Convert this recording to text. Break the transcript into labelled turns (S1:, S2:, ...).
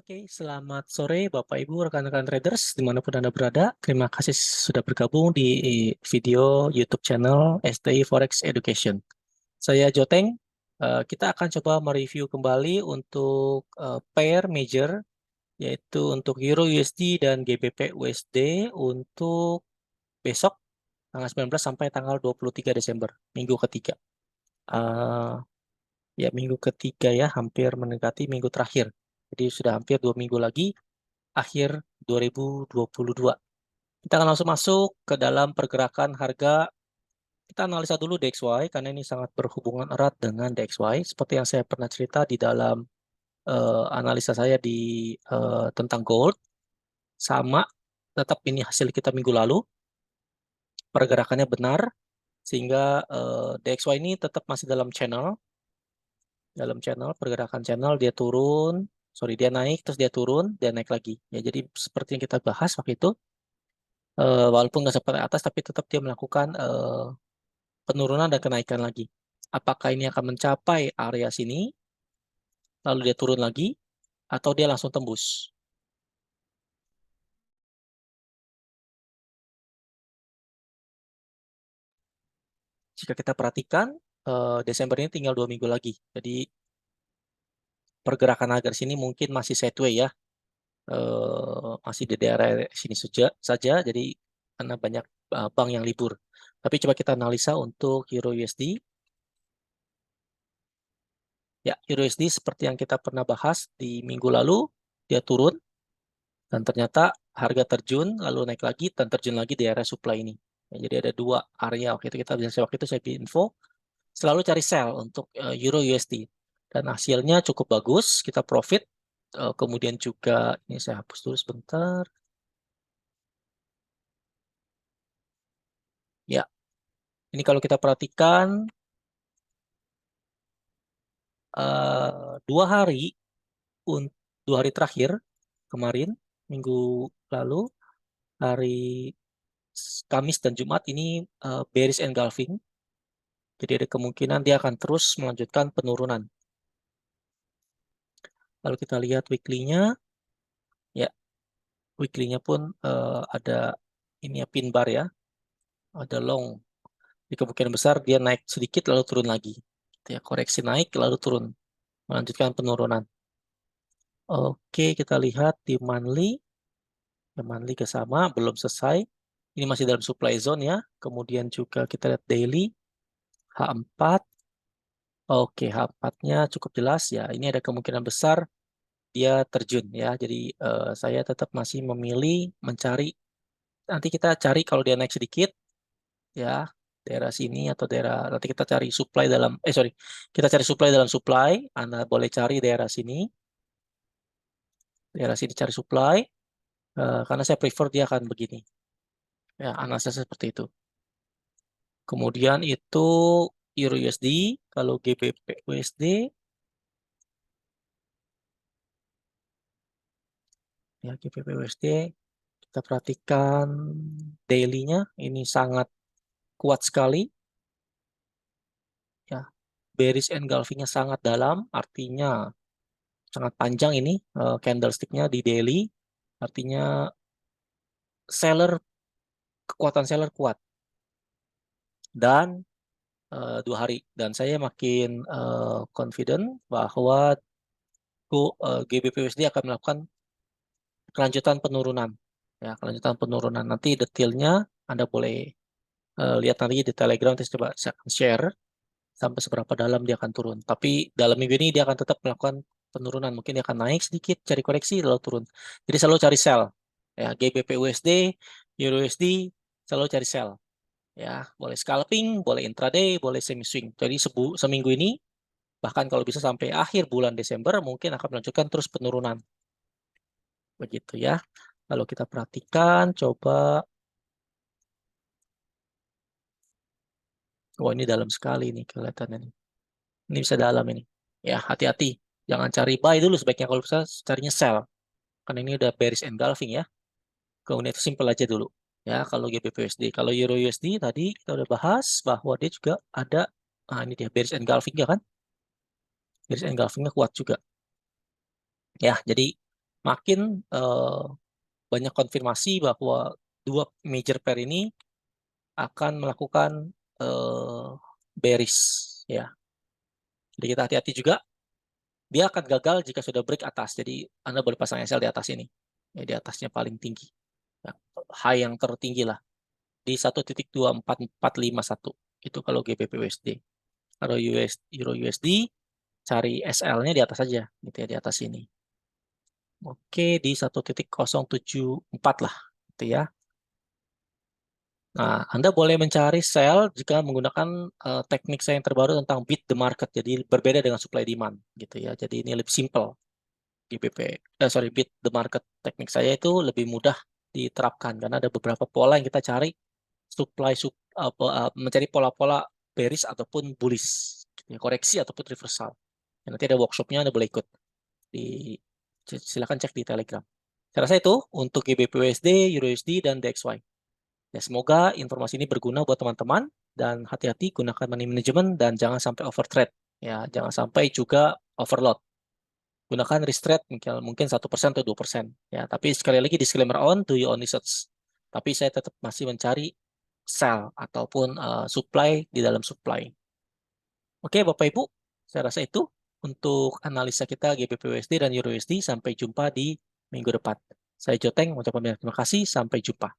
S1: Oke, selamat sore Bapak Ibu rekan-rekan traders dimanapun Anda berada. Terima kasih sudah bergabung di video YouTube channel STI Forex Education. Saya Joteng. Kita akan coba mereview kembali untuk pair major, yaitu untuk Euro USD dan GBP USD untuk besok tanggal 19 sampai tanggal 23 Desember, minggu ketiga. Ya, minggu ketiga ya, hampir mendekati minggu terakhir. Jadi sudah hampir 2 minggu lagi akhir 2022. Kita akan langsung masuk ke dalam pergerakan harga. Kita analisa dulu DXY karena ini sangat berhubungan erat dengan DXY. Seperti yang saya pernah cerita di dalam analisa saya tentang gold. Sama, tetap ini hasil kita minggu lalu. Pergerakannya benar, sehingga DXY ini tetap masih dalam channel. Dalam channel, pergerakan channel dia turun. Sorry, dia naik, terus dia turun, dia naik lagi. Ya, jadi seperti yang kita bahas waktu itu, walaupun nggak sampai atas, tapi tetap dia melakukan penurunan dan kenaikan lagi. Apakah ini akan mencapai area sini, lalu dia turun lagi, atau dia langsung tembus? Jika kita perhatikan, Desember ini tinggal 2 minggu lagi. Jadi pergerakan harga di sini mungkin masih sideways ya, masih di daerah sini saja. Jadi karena banyak bank yang libur. Tapi coba kita analisa untuk Euro USD. Ya, Euro USD seperti yang kita pernah bahas di minggu lalu, dia turun dan ternyata harga terjun lalu naik lagi dan terjun lagi di area supply ini. Ya, jadi ada dua area waktu itu waktu itu saya info selalu cari sell untuk Euro USD dan hasilnya cukup bagus, kita profit. Kemudian juga ini saya hapus dulu sebentar. Ya, ini kalau kita perhatikan 2 hari 2 hari terakhir kemarin minggu lalu hari Kamis dan Jumat ini bearish engulfing. Jadi ada kemungkinan dia akan terus melanjutkan penurunan. Lalu kita lihat weekly-nya, ya weekly-nya pun ada ini ya pin bar ya, ada long. Di kemungkinan besar dia naik sedikit lalu turun lagi. Gitu ya, koreksi naik lalu turun, melanjutkan penurunan. Oke, kita lihat di monthly, ya monthly ke sama, belum selesai. Ini masih dalam supply zone ya. Kemudian juga kita lihat daily, H4. Oke, H4-nya cukup jelas ya. Ini ada kemungkinan besar dia terjun ya. Jadi saya tetap masih memilih mencari. Nanti kita cari kalau dia naik sedikit ya daerah sini atau daerah nanti kita cari supply dalam kita cari supply dalam supply. Anda boleh cari daerah sini cari supply karena saya prefer dia akan begini. Ya, analisa seperti itu. Kemudian itu Euro USD, kalau GBP USD ya GBP USD kita perhatikan daily-nya ini sangat kuat sekali ya. Bearish engulfing-nya sangat dalam, artinya sangat panjang ini candlestick-nya di daily, artinya kekuatan seller kuat dan 2 hari dan saya makin confident bahwa GBP USD akan melakukan kelanjutan penurunan ya, kelanjutan penurunan. Nanti detailnya Anda boleh lihat nanti di Telegram, terus coba saya akan share sampai seberapa dalam dia akan turun. Tapi dalam minggu ini dia akan tetap melakukan penurunan. Mungkin dia akan naik sedikit, cari koreksi, lalu turun. Jadi selalu cari sell. Ya, GBP USD, Euro USD, selalu cari sell. Ya, boleh scalping, boleh intraday, boleh semi swing. Jadi seminggu ini, bahkan kalau bisa sampai akhir bulan Desember, mungkin akan melanjutkan terus penurunan. Begitu ya. Lalu kita perhatikan, coba. Wah, ini dalam sekali nih kelihatannya nih. Ini bisa dalam ini. Ya, hati-hati. Jangan cari buy dulu, sebaiknya kalau bisa carinya sell. Karena ini udah bearish engulfing ya. Kemudian itu simple aja dulu. Ya, kalau GBP USD. Kalau Euro USD tadi kita udah bahas bahwa dia juga ada, ini dia bearish engulfing ya kan. Bearish engulfingnya kuat juga. Ya, jadi makin banyak konfirmasi bahwa dua major pair ini akan melakukan bearish ya. Jadi kita hati-hati juga. Dia akan gagal jika sudah break atas. Jadi Anda boleh pasang SL di atas ini. Ya, di atasnya paling tinggi. Ya, high yang tertinggi lah. Di 1.24451. Itu kalau GBP USD. Kalau Euro USD, cari SL-nya di atas saja. Gitu ya, di atas ini. Oke, di 1.074 lah. Gitu ya. Nah, Anda boleh mencari sell jika menggunakan teknik saya yang terbaru tentang beat the market. Jadi berbeda dengan supply demand gitu ya. Jadi ini lebih simple. GBP, beat the market teknik saya itu lebih mudah diterapkan karena ada beberapa pola yang kita cari mencari pola-pola bearish ataupun bullish, gitu ya, koreksi ataupun reversal. Dan nanti ada workshopnya, Anda boleh ikut di silakan cek di Telegram. Saya rasa itu untuk GBP USD, Euro USD dan DXY. Ya, semoga informasi ini berguna buat teman-teman dan hati-hati gunakan money management dan jangan sampai overtrade. Ya, jangan sampai juga overload. Gunakan risk rate mungkin 1% atau 2%. Ya, tapi sekali lagi disclaimer on, do your own research. Tapi saya tetap masih mencari sell ataupun supply di dalam supply. Oke, Bapak Ibu, saya rasa itu untuk analisa kita GBP USD dan Euro USD. Sampai jumpa di minggu depan. Saya Joteng, mengucapkan terima kasih. Sampai jumpa.